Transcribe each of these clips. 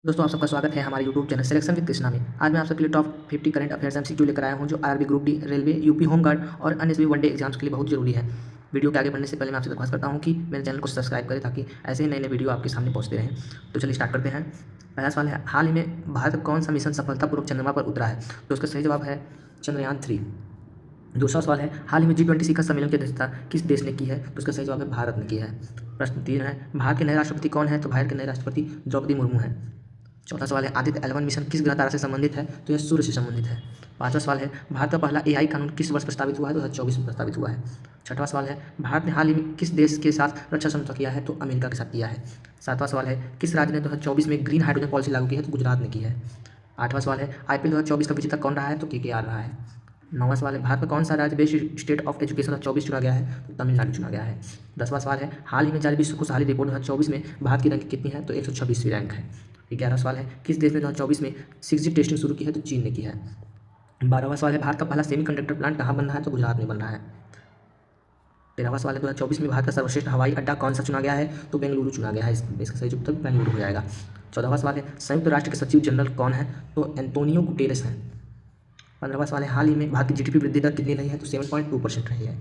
दोस्तों आप सबका स्वागत है हमारे YouTube channel selection with Krishna में। आज मैं आप सबके लिए टॉप 50 करंट अफेयर्स एमसीक्यू लेकर आया हूं जो RRB group D, railway, UP home guard और अन्य सभी वनडे एग्जाम्स के लिए बहुत जरूरी है। वीडियो के आगे बढ़ने से पहले मैं आपसे दरख्वास्त करता हूं कि मेरे चैनल को सब्सक्राइब करें ताकि ऐसे ही नए नए वीडियो आपके सामने पहुंचते रहें। तो चलिए स्टार्ट करते हैं। पहला सवाल है, हाल ही में भारत कौन सा मिशन सफलतापूर्वक चंद्रमा पर उतरा है? तो उसका सही जवाब है चंद्रयान-3। दूसरा सवाल है, हाल ही में G20 शिखर सम्मेलन की अध्यक्षता किस देश ने की है? तो इसका सही जवाब है भारत ने किया है। प्रश्न 3 है, भारत के नए राष्ट्रपति कौन है? तो भारत के नए राष्ट्रपति द्रौपदी मुर्मू हैं। चौथा सवाल है, आदित्य L1 मिशन किस ग्रह तारा से संबंधित है? तो यह सूर्य से संबंधित है। पांचवा सवाल है, भारत का पहला AI कानून किस वर्ष प्रस्तावित हुआ है? 2024 में प्रस्तावित हुआ है। छठवां सवाल है, भारत ने हाल ही में किस देश के साथ रक्षा समझौता किया है? तो अमेरिका के साथ किया है। सातवां सवाल है, किस राज्य ने 2024 में ग्रीन हाइड्रोजन पॉलिसी लागू की है? तो गुजरात ने की है। आठवां सवाल है, IPL 2024 का विजेता कौन रहा है? तो KKR रहा है। नौवां सवाल है, भारत में कौन सा राज्य बेस्ट स्टेट ऑफ एजुकेशन 2024 चुना गया है? तो तमिलनाडु चुना गया है। 10वां सवाल है, हाल ही में जारी विश्व खुशहाली रिपोर्ट 2024 में भारत की रैंक कितनी है? तो 126वीं रैंक है। 11वां सवाल है, किस देश ने 2024 में 6G टेस्टिंग शुरू की है? तो चीन ने की है। 12वां सवाल है, भारत का पहला सेमीकंडक्टर प्लांट कहाँ बन रहा है? तो गुजरात में बन रहा है। 13वां सवाल है, 2024 में भारत का सर्वश्रेष्ठ हवाई अड्डा कौन सा चुना गया है? तो बेंगलुरु चुना गया है। इसका सही उत्तर बेंगलुरु हो जाएगा। 14वां सवाल है, संयुक्त राष्ट्र के सचिव जनरल कौन है? तो एंटोनियो गुटेरेस हैं। 15वां सवाल है, हाल ही में भारत की GDP वृद्धि दर कितनी रही है? तो 7.2% रही है।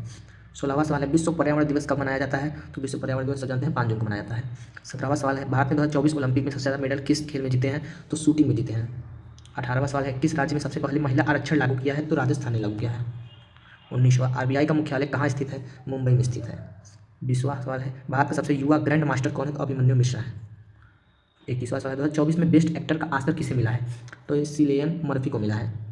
16वां सवाल है, विश्व पर्यावरण दिवस कब मनाया जाता है? तो विश्व पर्यावरण दिवस सब जानते हैं 5 जून को मनाया जाता है। 17वां सवाल है, भारत ने 2024 ओलंपिक में सबसे ज़्यादा मेडल किस खेल में जीते हैं? तो शूटिंग में जीते हैं। 18वां सवाल है, किस राज्य में सबसे पहले महिला आरक्षण लागू किया है? तो राजस्थान ने लागू किया है। 19वां, RBI का मुख्यालय कहाँ स्थित है? मुंबई में स्थित है। 20वां सवाल है, भारत का सबसे युवा ग्रैंड मास्टर कौन है? तो अभिमन्यु मिश्रा है। 21वां सवाल है, 2024 में बेस्ट एक्टर का ऑस्कर किसे मिला है? तो ये सिलियन मर्फी को मिला है।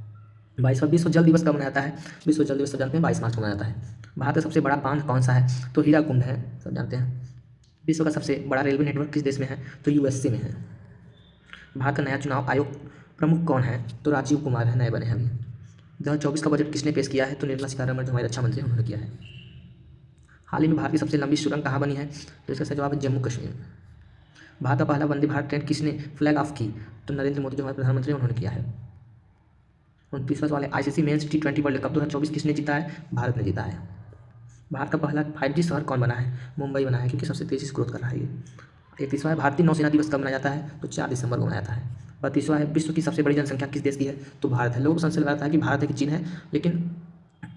22वां, विश्व जल दिवस कब मनाया जाता है? विश्व जल दिवस सब जानते हैं 22 मार्च को मनाया जाता है। भारत का सबसे बड़ा बांध कौन सा है? तो हीराकुंड है, सब जानते हैं। विश्व का सबसे बड़ा रेलवे नेटवर्क किस देश में है? तो USA में है। भारत का नया चुनाव आयोग प्रमुख कौन है? तो राजीव कुमार है, नए बने हैं अभी। 2024 का बजट किसने पेश किया है? तो निर्मला सीतारमण जो हमारी रक्षा मंत्री हैं उन्होंने किया है। हाल ही में भारत की सबसे लंबी सुरंग कहाँ बनी है? तो इसका सही जवाब है जम्मू कश्मीर। भारत का पहला वंदे भारत ट्रेन किसने फ्लैग ऑफ की? तो नरेंद्र मोदी जो हमारे प्रधानमंत्री हैं उन्होंने किया है। 29वां सवाल है, ICC mains T20 world cup 2024 किसने जीता है? भारत ने जीता है। भारत का पहला 5G शहर कौन बना है? मुंबई बना है, क्योंकि सबसे तेजी से ग्रोथ कर रहा है ये। 31वां है, भारतीय नौसेना दिवस कब मनाया जाता है? तो 4 दिसंबर को मनाया जाता है। 32वां है, विश्व की सबसे बड़ी जनसंख्या किस देश की है? तो भारत है। लोगों को संशय लगाता है कि भारत है कि चीन है, लेकिन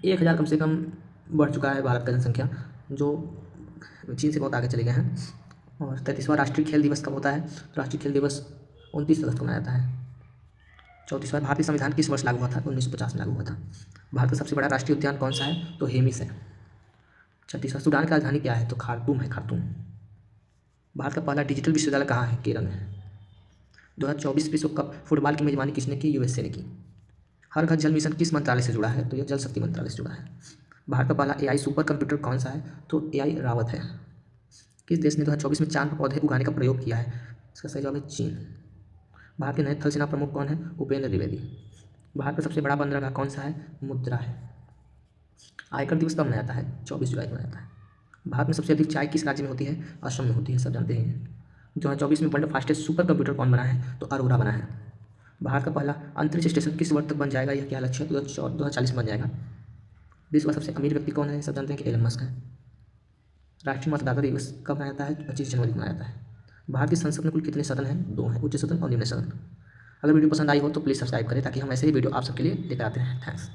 1000 कम से कम बढ़ चुका है भारत का जनसंख्या, जो चीन से बहुत आगे चले गए हैं। और 33वां, राष्ट्रीय खेल दिवस कब होता है? तो राष्ट्रीय खेल दिवस 29 अगस्त को मनाया जाता है। 34वां, भारतीय संविधान किस वर्ष लागू हुआ था? 1950 में लागू हुआ था। भारत का सबसे बड़ा राष्ट्रीय उद्यान कौन सा है? तो हेमिस है। 36वां, सूडान की राजधानी क्या है? तो खार्तूम है, खार्तूम। भारत का पहला डिजिटल विश्वविद्यालय कहाँ है? केरल में है। 2024 विश्व कप फुटबॉल की मेजबानी किसने की? USA ने की। हर घर जल मिशन किस मंत्रालय से जुड़ा है? तो यह जल शक्ति मंत्रालय से जुड़ा है। भारत का पहला AI सुपर कंप्यूटर कौन सा है? तो AI रावत है। किस देश ने 2024 में चांद पर पौधे उगाने का प्रयोग किया है? इसका सही जवाब है चीन। भारत के नए थल सेना प्रमुख कौन है? उपेंद्र द्विवेदी। भारत का सबसे बड़ा बंदरगाह कौन सा है? मुद्रा है। आयकर दिवस कब मनाया जाता है? 24 जुलाई को मनाया जाता है। भारत में सबसे अधिक चाय किस राज्य में होती है? असम में होती है, सब जानते हैं। 2024 में वर्ल्ड फास्टेस्ट सुपर कंप्यूटर कौन बना है? तो अरोरा बना है। भारत का पहला अंतरिक्ष स्टेशन किस वर्ष तक बन जाएगा? यह क्या लक्ष्य है? तो 2040 में बन जाएगा। विश्व का सबसे अमीर व्यक्ति कौन है? सब जानते हैं कि एलन मस्क है। राष्ट्रीय मतदाता दिवस कब मनाया जाता है? 25 जनवरी को मनाया जाता है। भारत की संसद में कुल कितने सदन हैं? 2 हैं, उच्च सदन और निम्न सदन। अगर वीडियो पसंद आई हो तो प्लीज़ सब्सक्राइब करें ताकि हम ऐसे ही वीडियो आप सबके लिए लेकर आते हैं। थैंक्स।